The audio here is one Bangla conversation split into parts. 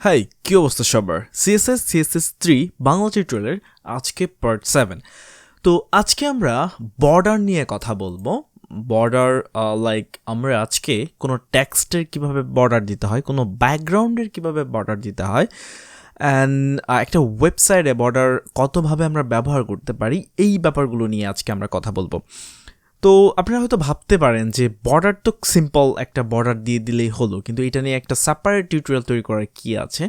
হাই, কি অবস্থা সবার? CSS3 বাংলা টিউটোরিয়ালের আজকে পার্ট 7। তো আজকে আমরা বর্ডার নিয়ে কথা বলবো। বর্ডার লাইক আমরা আজকে কোনো টেক্সটের কিভাবে বর্ডার দিতে হয়, কোনো ব্যাকগ্রাউন্ডের কিভাবে বর্ডার দিতে হয়, অ্যান্ড একটা ওয়েবসাইটে বর্ডার কতভাবে আমরা ব্যবহার করতে পারি, এই ব্যাপারগুলো নিয়ে আজকে আমরা কথা বলবো। তো আপনারা হয়তো ভাবতে পারেন যে বর্ডার তো সিম্পল, একটা বর্ডার দিয়ে দিলেই হলো, কিন্তু এটা নিয়ে একটা সেপারেট টিউটোরিয়াল তৈরি করার কি আছে।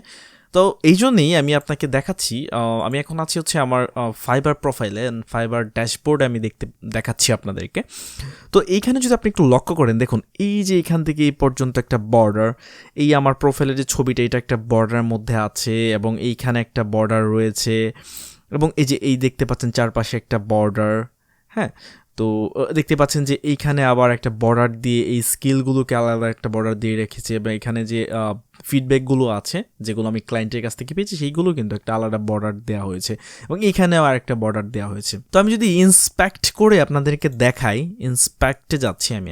তো এই জন্যই আমি আপনাকে দেখাচ্ছি, আমি এখন আছি হচ্ছে আমার ফাইবার প্রোফাইলে, ফাইবার ড্যাশবোর্ডে আমি দেখাচ্ছি আপনাদেরকে। তো এইখানে যদি আপনি একটু লক্ষ্য করেন, দেখুন এই যে এখান থেকে এই পর্যন্ত একটা বর্ডার, এই আমার প্রোফাইলের যে ছবিটা এটা একটা বর্ডারের মধ্যে আছে, এবং এইখানে একটা বর্ডার রয়েছে, এবং এই যে এই দেখতে পাচ্ছেন চারপাশে একটা বর্ডার। হ্যাঁ, তো দেখতে পাচ্ছেন যে এইখানে আবার একটা বর্ডার দিয়ে এই স্কিলগুলোকে আলাদা একটা বর্ডার দিয়ে রেখেছে, এবং এখানে যে ফিডব্যাকগুলো আছে যেগুলো আমি ক্লায়েন্টের কাছ থেকে পেয়েছি সেইগুলো কিন্তু একটা আলাদা বর্ডার দেওয়া হয়েছে, এবং এইখানেও আর একটা বর্ডার দেওয়া হয়েছে। তো আমি যদি ইন্সপেক্ট করে আপনাদেরকে দেখাই, ইন্সপেক্টে যাচ্ছি আমি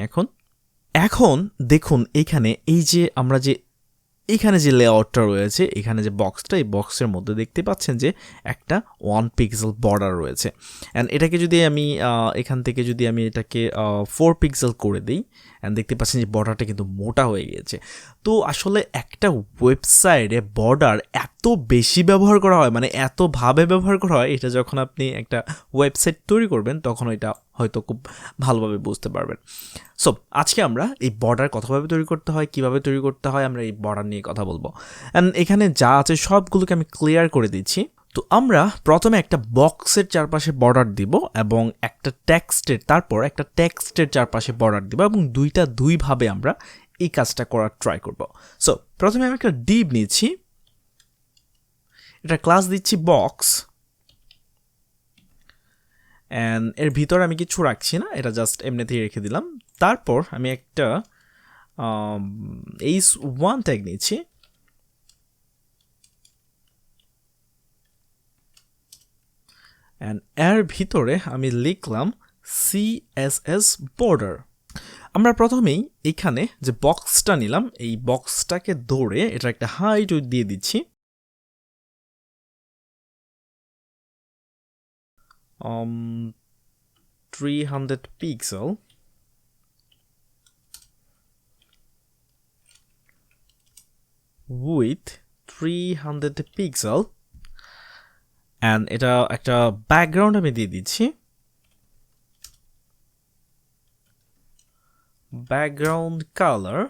এখন দেখুন এইখানে এই যে আমরা যে এখানে যে লেআউটটা রয়েছে, এখানে যে বক্সটা, এই বক্সের মধ্যে দেখতে পাচ্ছেন যে একটা 1 পিক্সেল বর্ডার রয়েছে। অ্যান্ড এটাকে যদি আমি এখান থেকে যদি আমি এটাকে 4 পিক্সেল করে দিই, অ্যান্ড দেখতে পাচ্ছেন যে বর্ডারটা কিন্তু মোটা হয়ে গিয়েছে। তো আসলে একটা ওয়েবসাইটে বর্ডার এত বেশি ব্যবহার করা হয়, মানে এতভাবে ব্যবহার করা হয়, এটা যখন আপনি একটা ওয়েবসাইট তৈরি করবেন তখন এটা হয়তো খুব ভালোভাবে বুঝতে পারবেন। সো আজকে আমরা এই বর্ডার কতভাবে তৈরি করতে হয়, কিভাবে তৈরি করতে হয়, আমরা এই বর্ডার নিয়ে কথা বলবো। অ্যান্ড এখানে যা আছে সবগুলোকে আমি ক্লিয়ার করে দিচ্ছি। তো আমরা প্রথমে একটা বক্সের চারপাশে বর্ডার দিব, এবং একটা টেক্সটের চারপাশে বর্ডার দিব, এবং দুইভাবে আমরা এই কাজটা করার ট্রাই করব। সো প্রথমে আমি একটা ডিভ নিচ্ছি, এটা ক্লাস দিচ্ছি বক্স, অ্যান্ড এর ভিতরে আমি কিছু রাখছি না, এটা জাস্ট এমনিতেই রেখে দিলাম। তারপর আমি একটা h1 ট্যাগ নিচ্ছি, অ্যান্ড এর ভিতরে আমি লিখলাম CSS border। আমরা প্রথমেই এখানে যে বক্সটা নিলাম, এই বক্সটাকে ধরে এটা একটা হাইট দিয়ে দিচ্ছি, 300 পিক্সেল, উইথ 300 পিক্সেল, অ্যান্ড এটা একটা ব্যাকগ্রাউন্ড আমি দিয়ে দিচ্ছি, ব্যাকগ্রাউন্ড কালার।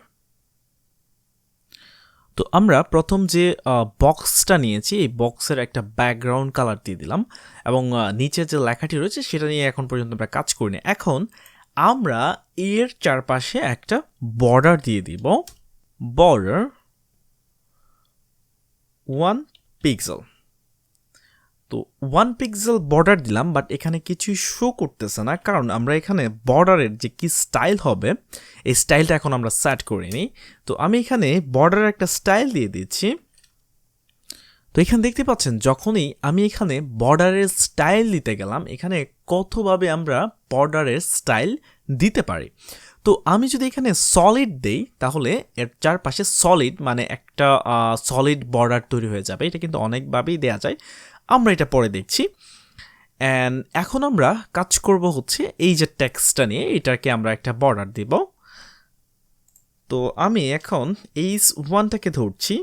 তো আমরা প্রথম যে বক্সটা নিয়েছি, এই বক্সের একটা ব্যাকগ্রাউন্ড কালার দিয়ে দিলাম, এবং নিচে যে লেখাটি রয়েছে সেটা নিয়ে এখন পর্যন্ত আমরা কাজ করিনি। এখন আমরা এর চারপাশে একটা বর্ডার দিয়ে দিব, বর্ডার 1 পিক্সেল। তো 1 পিক্সেল বর্ডার দিলাম, বাট এখানে কিছুই শো করতেছে না, কারণ আমরা এখানে বর্ডারের যে কি স্টাইল হবে এই স্টাইলটা এখন আমরা সেট করিনি। তো আমি এখানে বর্ডারের একটা স্টাইল দিয়ে দিচ্ছি। তো এখানে দেখতে পাচ্ছেন যখনই আমি এখানে বর্ডারের স্টাইল দিতে গেলাম, এখানে কতভাবে আমরা বর্ডারের স্টাইল দিতে পারি। তো আমি যদি এখানে সলিড দেই, তাহলে এর চারপাশে সলিড মানে একটা সলিড বর্ডার তৈরি হয়ে যাবে। এটা কিন্তু অনেকভাবেই দেয়া যায়, আমরা এটা পরে দেখছি। অ্যান্ড এখন আমরা কাজ করব হচ্ছে এই যে টেক্সটটা নিয়ে, এটাকে আমরা একটা বর্ডার দিব। তো আমি এখন h1টাকে ধরছি,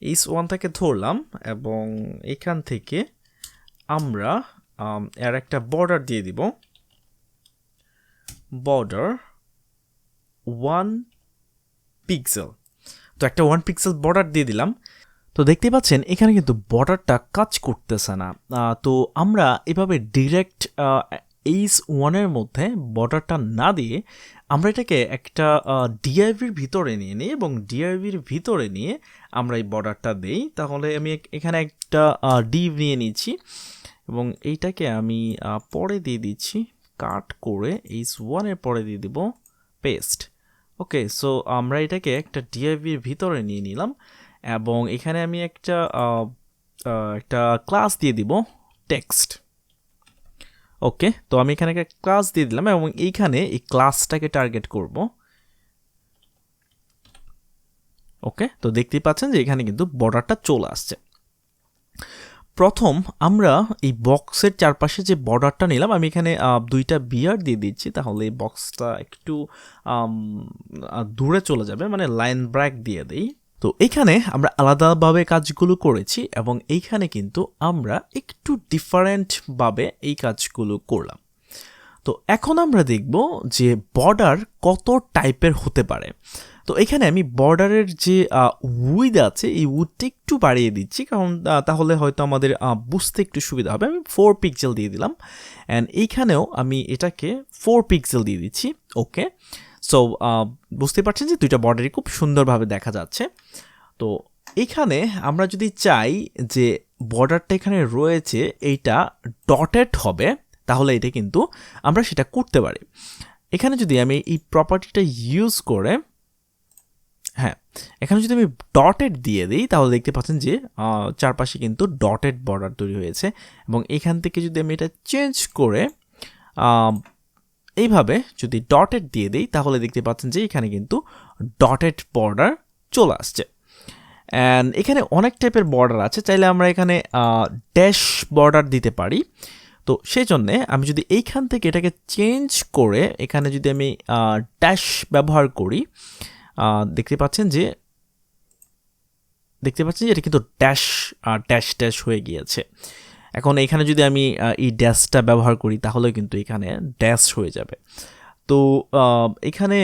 h1টাকে ধরলাম, এবং এখান থেকে আমরা এর একটা বর্ডার দিয়ে দিব, বর্ডার 1 পিক্সেল। তো একটা 1 পিক্সেল বর্ডার দিয়ে দিলাম। তো দেখতে পাচ্ছেন এখানে কিন্তু বর্ডারটা কাজ করতেছে না। তো আমরা এভাবে ডিরেক্ট h1-এর মধ্যে বর্ডারটা না দিয়ে আমরা এটাকে একটা ডিআইভির ভিতরে নিয়ে নিই, এবং ডিআইভির ভিতরে নিয়ে আমরা এই বর্ডারটা দেই। তাহলে আমি এখানে একটা ডিভ নিয়ে নিচ্ছি, এবং এইটাকে আমি পরে দিয়ে দিচ্ছি, কাট করে h1-এর পরে দিয়ে দিব পেস্ট। ওকে, সো আমরা এটাকে একটা ডিআইভির ভিতরে নিয়ে নিলাম, এবং এখানে আমি একটা ক্লাস দিয়ে দিব টেক্সট। ওকে, তো আমি এখানে একটা ক্লাস দিয়ে দিলাম, এবং এইখানে এই ক্লাসটাকে টার্গেট করব। ওকে, তো দেখতেই পাচ্ছেন যে এখানে কিন্তু বর্ডারটা চলে আসছে। প্রথম আমরা এই বক্সের চারপাশে যে বর্ডারটা নিলাম, আমি এখানে দুইটা বিয়ার দিয়ে দিচ্ছি, তাহলে এই বক্সটা একটু দূরে চলে যাবে, মানে লাইন ব্রেক দিয়ে দিই। তো এইখানে আমরা আলাদাভাবে কাজগুলো করেছি এবং এইখানে কিন্তু আমরা একটু ডিফারেন্টভাবে এই কাজগুলো করলাম। তো এখন আমরা দেখব যে বর্ডার কত টাইপের হতে পারে। তো এখানে আমি বর্ডারের যে উইথ আছে এই উইথটা একটু বাড়িয়ে দিচ্ছি, কারণ তাহলে হয়তো আমাদের বুঝতে একটু সুবিধা হবে। আমি 4 পিক্সেল দিয়ে দিলাম, অ্যান্ড এইখানেও আমি এটাকে 4 পিক্সেল দিয়ে দিচ্ছি। ওকে, সো বুঝতে পারছেন যে দুইটা বর্ডারই খুব সুন্দরভাবে দেখা যাচ্ছে। তো এখানে আমরা যদি চাই যে বর্ডারটা এখানে রয়েছে এইটা ডটেড হবে, তাহলে এটা কিন্তু আমরা সেটা করতে পারি। এখানে যদি আমি এই প্রপার্টিটা ইউজ করে, হ্যাঁ, এখানে যদি আমি ডটেড দিয়ে দিই, তাহলে দেখতে পাচ্ছেন যে চারপাশে কিন্তু ডটেড বর্ডার তৈরি হয়েছে। এবং এখান থেকে যদি আমি এটা চেঞ্জ করে এইভাবে যদি ডটেড দিয়ে দিই, তাহলে দেখতে পাচ্ছেন যে এখানে কিন্তু ডটেড বর্ডার চলে আসছে। অ্যান্ড এখানে অনেক টাইপের বর্ডার আছে, চাইলে আমরা এখানে ড্যাশ বর্ডার দিতে পারি। তো সেই জন্যে আমি যদি এইখান থেকে এটাকে চেঞ্জ করে এখানে যদি আমি ড্যাশ ব্যবহার করি, দেখতে পাচ্ছেন যে এটা কিন্তু ড্যাশ ড্যাশ ড্যাশ হয়ে গিয়েছে। এখন এখানে যদি আমি এই ড্যাশটা ব্যবহার করি, তাহলে কিন্তু এখানে ড্যাশ হয়ে যাবে। তো এখানে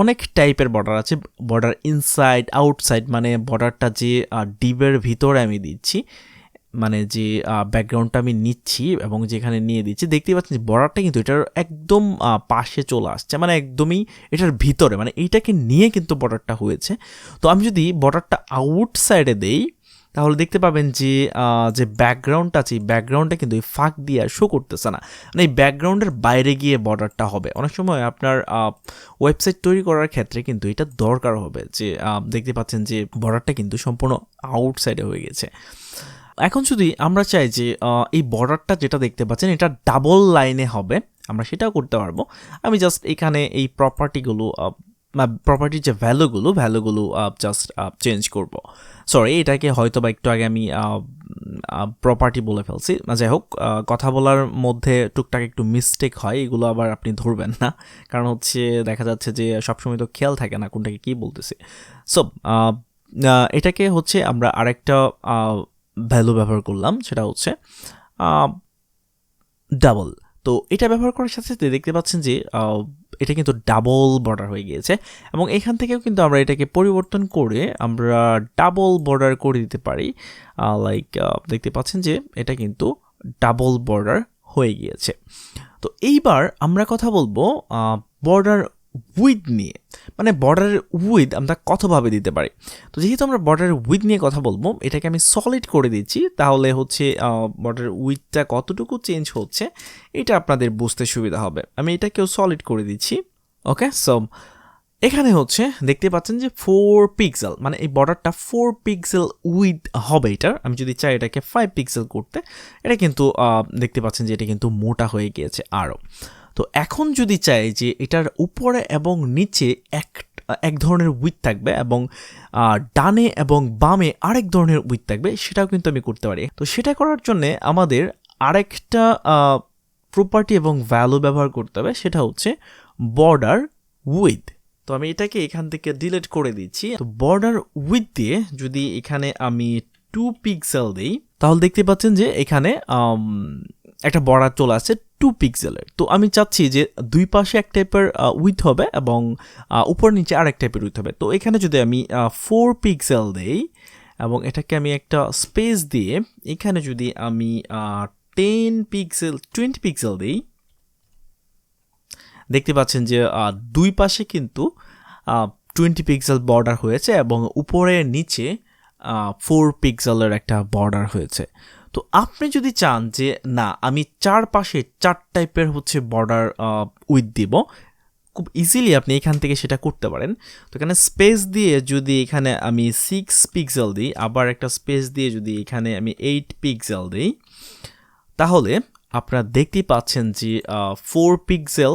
অনেক টাইপের বর্ডার আছে, বর্ডার ইনসাইড আউটসাইড, মানে বর্ডারটা যে ডিবের ভিতরে আমি দিচ্ছি, মানে যে ব্যাকগ্রাউন্ডটা আমি নিচ্ছি এবং যেখানে নিয়ে দিচ্ছি, দেখতেই পাচ্ছেন যে বর্ডারটা কিন্তু এটার একদম পাশে চলে আসছে, মানে একদমই এটার ভিতরে, মানে এইটাকে নিয়ে কিন্তু বর্ডারটা হয়েছে। তো আমি যদি বর্ডারটা আউটসাইডে দেই, তাহলে দেখতে পাবেন যে যে ব্যাকগ্রাউন্ডটা আছে, এই ব্যাকগ্রাউন্ডটা কিন্তু এই ফাঁক দিয়ে শো করতেছে না, মানে এই ব্যাকগ্রাউন্ডের বাইরে গিয়ে বর্ডারটা হবে। অনেক সময় আপনার ওয়েবসাইট তৈরি করার ক্ষেত্রে কিন্তু এটা দরকার হবে, যে দেখতে পাচ্ছেন যে বর্ডারটা কিন্তু সম্পূর্ণ আউটসাইডে হয়ে গেছে। এখন যদি আমরা চাই যে এই বর্ডারটা যেটা দেখতে পাচ্ছেন এটা ডাবল লাইনে হবে, আমরা সেটাও করতে পারবো। আমি জাস্ট এখানে এই প্রপার্টির যে ভ্যালুগুলো জাস্ট চেঞ্জ করব। সরি, এটাকে হয়তো বা একটু আগে আমি প্রপার্টি বলে ফেলছি। যাই হোক, কথা বলার মধ্যে টুকটাক একটু মিস্টেক হয়, এগুলো আবার আপনি ধরবেন না, কারণ হচ্ছে দেখা যাচ্ছে যে সবসময় তো খেয়াল থাকে না কোনটাকে কী বলতেছি। সো এটাকে হচ্ছে আমরা আরেকটা ভ্যালু ব্যবহার করলাম, সেটা হচ্ছে ডাবল। তো এটা ব্যবহার করার সাথে সাথে দেখতে পাচ্ছেন যে এটা কিন্তু ডাবল বর্ডার হয়ে গিয়েছে, এবং এখান থেকেও কিন্তু আমরা এটাকে পরিবর্তন করে আমরা ডাবল বর্ডার করে দিতে পারি। লাইক দেখতে পাচ্ছেন যে এটা কিন্তু ডাবল বর্ডার হয়ে গিয়েছে। তো এইবার আমরা কথা বলবো বর্ডার উইথ নিয়ে, মানে বর্ডারের উইথ আমরা কতভাবে দিতে পারি। তো যেহেতু আমরা বর্ডারের উইথ নিয়ে কথা বলবো, এটাকে আমি সলিড করে দিচ্ছি, তাহলে হচ্ছে বর্ডারের উইথটা কতটুকু চেঞ্জ হচ্ছে এটা আপনাদের বুঝতে সুবিধা হবে। আমি এটাকেও সলিড করে দিচ্ছি। ওকে, সো এখানে হচ্ছে দেখতে পাচ্ছেন যে 4 পিক্সেল, মানে এই বর্ডারটা 4 পিক্সেল উইথ হবে এটার। আমি যদি চাই এটাকে 5 পিক্সেল করতে, এটা কিন্তু দেখতে পাচ্ছেন যে এটা কিন্তু মোটা হয়ে গিয়েছে আরও। তো এখন যদি চাই যে এটার উপরে এবং নিচে এক ধরনের উইথ থাকবে এবং ডানে এবং বামে আরেক ধরনের উইথ থাকবে, সেটাও কিন্তু আমি করতে পারি। তো সেটা করার জন্যে আমাদের আরেকটা প্রপার্টি এবং ভ্যালু ব্যবহার করতে হবে, সেটা হচ্ছে বর্ডার উইথ। তো আমি এটাকে এখান থেকে ডিলিট করে দিচ্ছি। তো বর্ডার উইথ দিয়ে যদি এখানে আমি 2 পিক্সেল দিই, তাহলে দেখতে পাচ্ছেন যে এখানে একটা বর্ডার চলে আসছে 2 পিক্সেলের। তো আমি চাচ্ছি যে দুই পাশে এক টাইপের উইথ হবে এবং উপর নিচে আরেক টাইপের উইথ হবে। তো এখানে যদি আমি 4 পিক্সেল দেই এবং এটাকে আমি একটা স্পেস দিয়ে এখানে যদি আমি 20 পিক্সেল দিই, দেখতে পাচ্ছেন যে দুই পাশে কিন্তু 20 পিক্সেল বর্ডার হয়েছে এবং উপরে নিচে 4 পিক্সেলের একটা বর্ডার হয়েছে। তো আপনি যদি চান যে না আমি চারপাশে 4 টাইপের হচ্ছে বর্ডার উইথ দিব, খুব ইজিলি আপনি এখান থেকে সেটা করতে পারেন। তো এখানে স্পেস দিয়ে যদি এখানে আমি 6 পিক্সেল দিই, আবার একটা স্পেস দিয়ে যদি এখানে আমি 8 পিক্সেল দিই, তাহলে আপনারা দেখতেই পাচ্ছেন যে 4 পিক্সেল,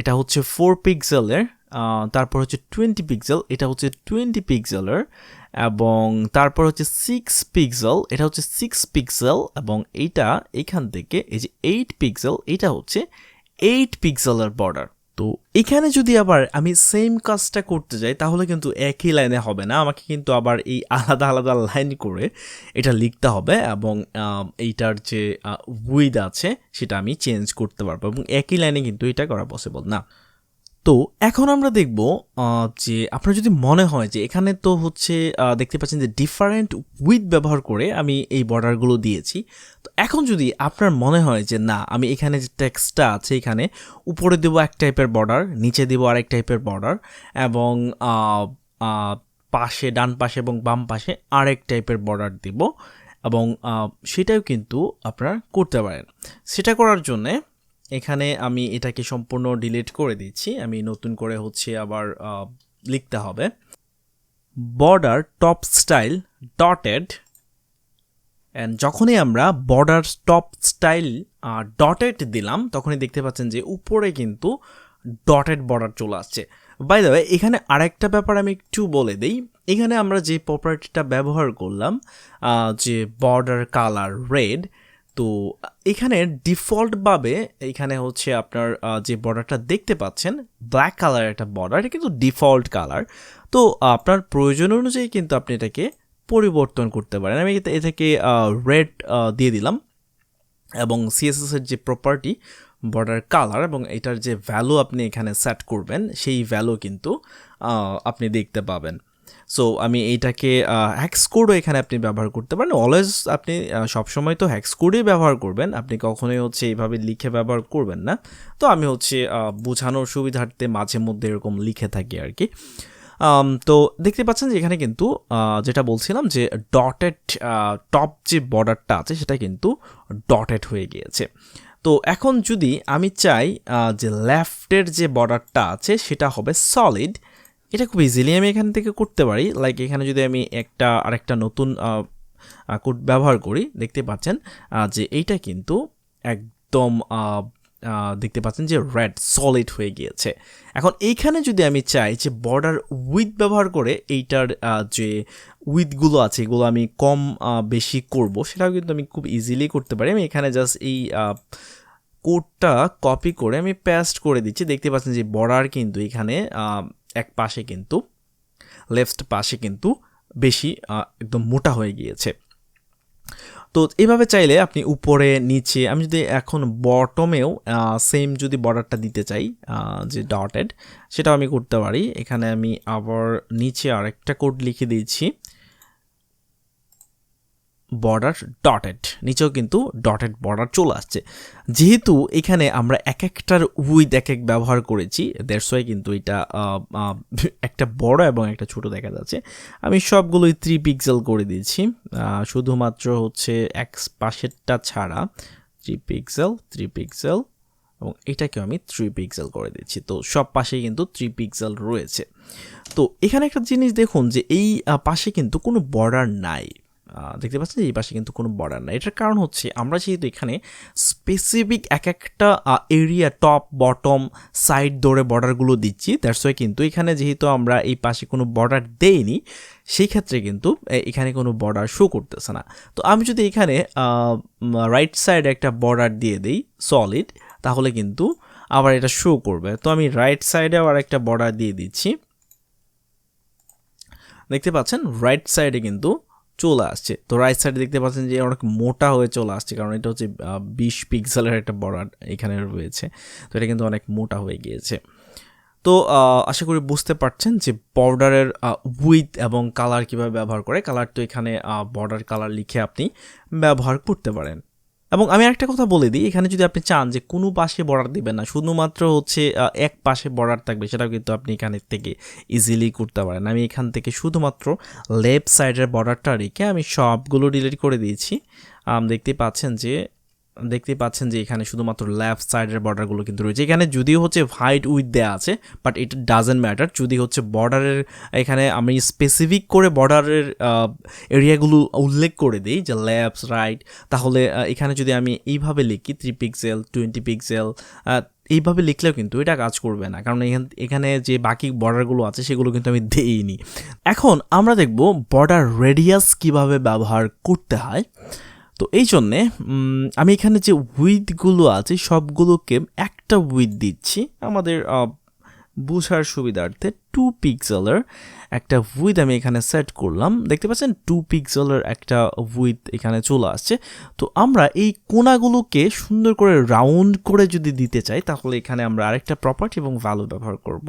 এটা হচ্ছে 4 পিক্সেলের তারপর হচ্ছে 20 পিক্সেল, এটা হচ্ছে 20 পিক্সেলের, এবং তারপর হচ্ছে 6 পিক্সেল, এটা হচ্ছে 6 পিক্সেল, এবং এইটা এখান থেকে এই যে 8 পিক্সেল, এটা হচ্ছে 8 পিক্সেলের বর্ডার। তো এখানে যদি আবার আমি সেম কাজটা করতে যাই তাহলে কিন্তু একই লাইনে হবে না, আমাকে কিন্তু আবার এই আলাদা আলাদা লাইন করে এটা লিখতে হবে, এবং এইটার যে উইথ আছে সেটা আমি চেঞ্জ করতে পারবো, এবং একই লাইনে কিন্তু এটা করা পসিবল না। তো এখন আমরা দেখব যে আপনার যদি মনে হয় যে এখানে তো হচ্ছে দেখতে পাচ্ছেন যে ডিফারেন্ট উইথ ব্যবহার করে আমি এই বর্ডারগুলো দিয়েছি। তো এখন যদি আপনার মনে হয় যে না, আমি এখানে যে টেক্সটটা আছে এখানে উপরে দেবো এক টাইপের বর্ডার, নিচে দেবো আরেক টাইপের বর্ডার, এবং পাশে ডান পাশে এবং বাম পাশে আরেক টাইপের বর্ডার দিব, এবং সেটাও কিন্তু আপনারা করতে পারেন। সেটা করার জন্যে এখানে আমি এটাকে সম্পূর্ণ ডিলিট করে দিচ্ছি, আমি নতুন করে হচ্ছে আবার লিখতে হবে border top style dotted, and যখনই আমরা বর্ডার টপ স্টাইল ডটেড দিলাম তখনই দেখতে পাচ্ছেন যে উপরে কিন্তু ডটেড বর্ডার চলে আসছে। বাই দ্য ওয়ে, এখানে আরেকটা ব্যাপার আমি একটু বলে দিই, এখানে আমরা যে প্রপার্টিটা ব্যবহার করলাম যে বর্ডার কালার রেড, তো এখানে ডিফল্টভাবে এখানে হচ্ছে আপনার যে বর্ডারটা দেখতে পাচ্ছেন ব্ল্যাক কালার একটা বর্ডার, এটা কিন্তু ডিফল্ট কালার। তো আপনার প্রয়োজন অনুযায়ী কিন্তু আপনি এটাকে পরিবর্তন করতে পারেন। আমি এটাকে রেড দিয়ে দিলাম, এবং সিএসএসের যে প্রপার্টি বর্ডার কালার এবং এটার যে ভ্যালু আপনি এখানে সেট করবেন সেই ভ্যালু কিন্তু আপনি দেখতে পাবেন। সো আমি এইটাকে হ্যাক্স কোডও এখানে আপনি ব্যবহার করতে পারেন। অলওয়েজ আপনি সবসময় তো হ্যাক্স কোডই ব্যবহার করবেন, আপনি কখনোই হচ্ছে এইভাবে লিখে ব্যবহার করবেন না। তো আমি হচ্ছে বোঝানোর সুবিধার্থে মাঝে মধ্যে এরকম লিখে থাকি আর কি। তো দেখতে পাচ্ছেন যে এখানে কিন্তু যেটা বলছিলাম যে ডটেড টপ যে বর্ডারটা আছে সেটা কিন্তু ডটেড হয়ে গিয়েছে। তো এখন যদি আমি চাই যে লেফটের যে বর্ডারটা আছে সেটা হবে সলিড, এটা খুব ইজিলি আমি এখান থেকে করতে পারি। লাইক এখানে যদি আমি আরেকটা নতুন কোড ব্যবহার করি, দেখতে পাচ্ছেন যে এইটা কিন্তু একদম দেখতে পাচ্ছেন যে রেড সলিড হয়ে গিয়েছে। এখন এইখানে যদি আমি চাই যে বর্ডার উইথ ব্যবহার করে এইটার যে উইথগুলো আছে এগুলো আমি কম বেশি করব, সেটাও কিন্তু আমি খুব ইজিলি করতে পারি। আমি এখানে জাস্ট এই কোডটা কপি করে আমি পেস্ট করে দিচ্ছি, দেখতে পাচ্ছেন যে বর্ডার কিন্তু এখানে এক পাশে কিন্তু লেফট পাশে কিন্তু বেশি একদম মোটা হয়ে গিয়েছে। তো এইভাবে চাইলে আপনি উপরে নিচে, আমি যদি এখন বটমেও সেম যদি বর্ডারটা দিতে চাই যে ডটেড, সেটাও আমি করতে পারি। এখানে আমি আবার নিচে আরেকটা কোড লিখে দিয়েছি বর্ডার ডটেড, নিচেও কিন্তু ডটেড বর্ডার চলে আসছে। যেহেতু এখানে আমরা এক একটার উইথ এক এক ব্যবহার করেছি, দ্যাটস ওয়াই কিন্তু এটা একটা বড় এবং একটা ছোট দেখা যাচ্ছে। আমি সবগুলোই 3 পিক্সেল করে দিয়েছি, শুধুমাত্র হচ্ছে এক পাশেরটা ছাড়া 3 পিক্সেল 3 পিক্সেল, এবং এটাকেও আমি 3 পিক্সেল করে দিচ্ছি। তো সব পাশেই কিন্তু 3 পিক্সেল রয়েছে। তো এখানে একটা জিনিস দেখুন যে এই পাশে কিন্তু কোনো বর্ডার নাই, দেখতে পাচ্ছেন এই পাশে কিন্তু কোনো বর্ডার নাই। এটার কারণ হচ্ছে আমরা যেহেতু এখানে স্পেসিফিক এক একটা এরিয়া টপ বটম সাইড ধরে বর্ডারগুলো দিচ্ছি, দ্যাটস ওয়াই কিন্তু এখানে যেহেতু আমরা এই পাশে কোনো বর্ডার দেইনি সেই ক্ষেত্রে কিন্তু এখানে কোনো বর্ডার শো করতেছে না। তো আমি যদি এখানে রাইট সাইডে একটা বর্ডার দিয়ে দিই সলিড, তাহলে কিন্তু আবার এটা শো করবে। তো আমি রাইট সাইডে আবার একটা বর্ডার দিয়ে দিচ্ছি, দেখতে পাচ্ছেন রাইট সাইডে কিন্তু চলে আসছে। তো রাইট সাইডে দেখতে পাচ্ছেন যে অনেক মোটা হয়ে চলে আসছে, কারণ এটা হচ্ছে 20 পিক্সেলের একটা বর্ডার এখানে রয়েছে। তো এটা কিন্তু অনেক মোটা হয়ে গিয়েছে। তো আশা করি বুঝতে পারছেন যে বর্ডারের উইথ এবং কালার কীভাবে ব্যবহার করে। কালার তো এখানে বর্ডার কালার লিখে আপনি ব্যবহার করতে পারেন। এবং আমি একটা কথা বলে দিই, এখানে যদি আপনি চান যে কোনো পাশে বর্ডার দিবেন না, শুধুমাত্র হচ্ছে এক পাশে বর্ডার থাকবে, সেটাও কিন্তু আপনি এখানে থেকে ইজিলি করতে পারেন। আমি এখান থেকে শুধুমাত্র লেফট সাইডের বর্ডারটা রেখে আমি সবগুলো ডিলিট করে দিয়েছি। দেখতে পাচ্ছেন যে এখানে শুধুমাত্র লেফট সাইডের বর্ডারগুলো কিন্তু রয়েছে। এখানে যদিও হচ্ছে হোয়াইট উইথ দেওয়া আছে, বাট ইট ডাজেন্ট ম্যাটার। যদি হচ্ছে বর্ডারের এখানে আমি স্পেসিফিক করে বর্ডারের এরিয়াগুলো উল্লেখ করে দিই যে লেফট রাইট, তাহলে এখানে যদি আমি এইভাবে লিখি 3 পিক্সেল 20 পিক্সেল এইভাবে লিখলেও কিন্তু এটা কাজ করবে না, কারণ এখানে যে বাকি বর্ডারগুলো আছে সেগুলো কিন্তু আমি দেইনি। এখন আমরা দেখব বর্ডার রেডিয়াস কিভাবে ব্যবহার করতে হয়। তো এই জন্যে আমি এখানে যে উইথগুলো আছে সবগুলোকে একটা উইথ দিচ্ছি আমাদের বোঝার সুবিধার্থে। 2 পিক্সেলের একটা উইথ আমি এখানে সেট করলাম, দেখতে পাচ্ছেন 2 পিক্সেলের একটা উইথ এখানে চলে আসছে। তো আমরা এই কোণাগুলোকে সুন্দর করে রাউন্ড করে যদি দিতে চাই তাহলে এখানে আমরা আরেকটা প্রপার্টি এবং ভ্যালু ব্যবহার করব,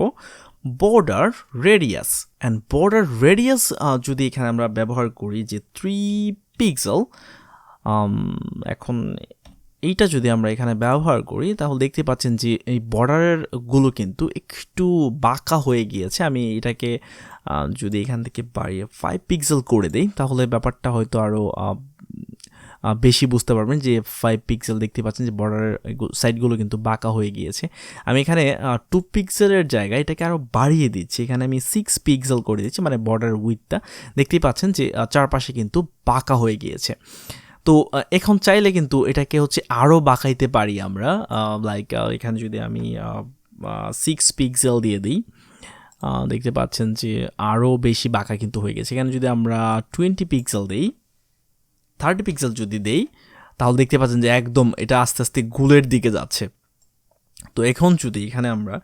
border radius. And border radius যদি এখানে আমরা ব্যবহার করি যে 3 পিক্সেল, এখন এইটা যদি আমরা এখানে ব্যবহার করি তাহলে দেখতে পাচ্ছেন যে এই বর্ডারগুলো কিন্তু একটু বাঁকা হয়ে গিয়েছে। আমি এটাকে যদি এখান থেকে বাড়িয়ে 5 পিক্সেল করে দেই তাহলে ব্যাপারটা হয়তো আরও বেশি বুঝতে পারবেন যে 5 পিক্সেল দেখতে পাচ্ছেন যে বর্ডারের সাইডগুলো কিন্তু বাঁকা হয়ে গিয়েছে। আমি এখানে 2 পিক্সেলের জায়গায় এটাকে আরও বাড়িয়ে দিচ্ছি, এখানে আমি 6 পিক্সেল করে দিচ্ছি, মানে বর্ডার উইথটা দেখতেই পাচ্ছেন যে চারপাশে কিন্তু বাঁকা হয়ে গিয়েছে। তো এখন চাইলে কিন্তু এটাকে হচ্ছে আরও বাঁকাইতে পারি আমরা, লাইক এখানে যদি আমি 6 পিক্সেল দিয়ে দিই দেখতে পাচ্ছেন যে আরও বেশি বাঁকা কিন্তু হয়ে গেছে। এখানে যদি আমরা 20 পিক্সেল দিই, 30 পিক্সেল যদি দেই তাহলে দেখতে পাচ্ছেন যে একদম এটা আস্তে আস্তে গুলের দিকে যাচ্ছে। তো এখন যদি এখানে আমরা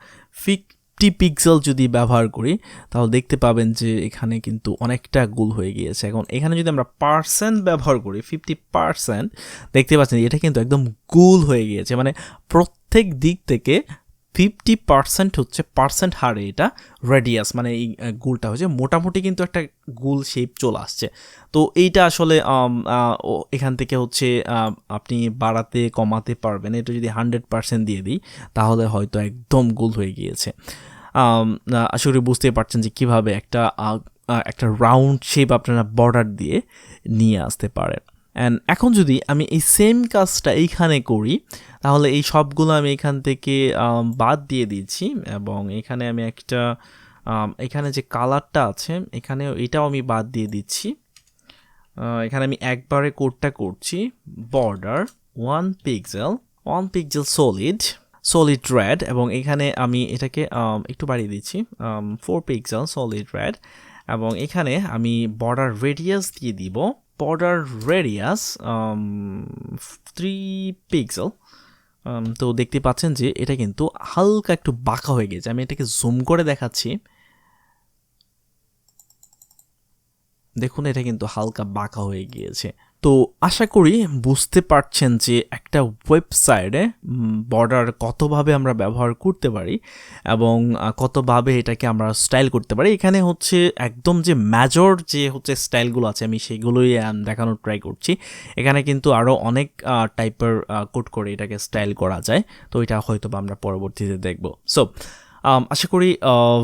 50 পিক্সেল যদি ব্যবহার করি তাহলে দেখতে পাবেন যে এখানে কিন্তু অনেকটা গুল হয়ে গিয়েছে। এখন এখানে যদি আমরা পার্সেন্ট ব্যবহার করি 50%, দেখতে পাচ্ছেন এটা কিন্তু একদম গুল হয়ে গিয়েছে, মানে প্রত্যেক দিক থেকে 50% হচ্ছে পার্সেন্ট হারে এটা রেডিয়াস, মানে এই গুলটা হচ্ছে মোটামুটি কিন্তু একটা গুল শেপ চলে আসছে। তো এইটা আসলে এখান থেকে হচ্ছে আপনি বাড়াতে কমাতে পারবেন। এটা যদি 100% দিয়ে দিই তাহলে হয়তো একদম গুল হয়ে গিয়েছে। আশা করি বুঝতেই পারছেন যে কীভাবে একটা রাউন্ড শেপ আপনারা বর্ডার দিয়ে নিয়ে আসতে পারেন। অ্যান্ড এখন যদি আমি এই সেম কাজটা এইখানে করি তাহলে এই সবগুলো আমি এখান থেকে বাদ দিয়ে দিচ্ছি, এবং এখানে আমি একটা এখানে যে কালারটা আছে এখানে এটাও আমি বাদ দিয়ে দিচ্ছি। এখানে আমি একবারে কোডটা করছি, বর্ডার 1 পিক্সেল সলিড রেড, এবং এখানে আমি এটাকে একটু বাড়িয়ে দিচ্ছি 4 পিক্সেল সলিড রেড, এবং এখানে আমি বর্ডার রেডিয়াস দিয়ে দিব, বর্ডার রেডিয়াস 3 পিক্সেল। তো দেখতে পাচ্ছেন যে এটা কিন্তু হালকা একটু বাঁকা হয়ে গেছে। আমি এটাকে জুম করে দেখাচ্ছি, দেখুন এটা কিন্তু হালকা বাঁকা হয়ে গিয়েছে। তো আশা করি বুঝতে পারছেন যে একটা ওয়েবসাইটে বর্ডার কতভাবে আমরা ব্যবহার করতে পারি এবং কতভাবে এটাকে আমরা স্টাইল করতে পারি। এখানে হচ্ছে একদম যে মেজর যে হচ্ছে স্টাইলগুলো আছে আমি সেগুলোই দেখানোর ট্রাই করছি। এখানে কিন্তু আরও অনেক টাইপের কোড করে এটাকে স্টাইল করা যায়, তো এটা হয়তো আমরা পরবর্তীতে দেখব। সো আশা করি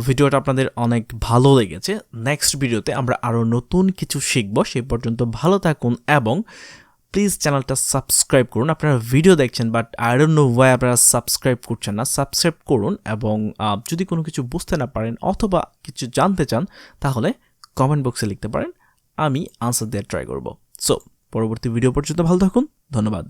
ভিডিওটা আপনাদের অনেক ভালো লেগেছে। নেক্সট ভিডিওতে আমরা আরও নতুন কিছু শিখব। সেই পর্যন্ত ভালো থাকুন এবং প্লিজ চ্যানেলটা সাবস্ক্রাইব করুন। আপনারা ভিডিও দেখছেন but I don't know Y আপনারা সাবস্ক্রাইব করছেন না। সাবস্ক্রাইব করুন এবং যদি কোনো কিছু বুঝতে না পারেন অথবা কিছু জানতে চান তাহলে কমেন্ট বক্সে লিখতে পারেন, আমি আনসার দেওয়ার ট্রাই করব। সো পরবর্তী ভিডিও পর্যন্ত ভালো থাকুন, ধন্যবাদ।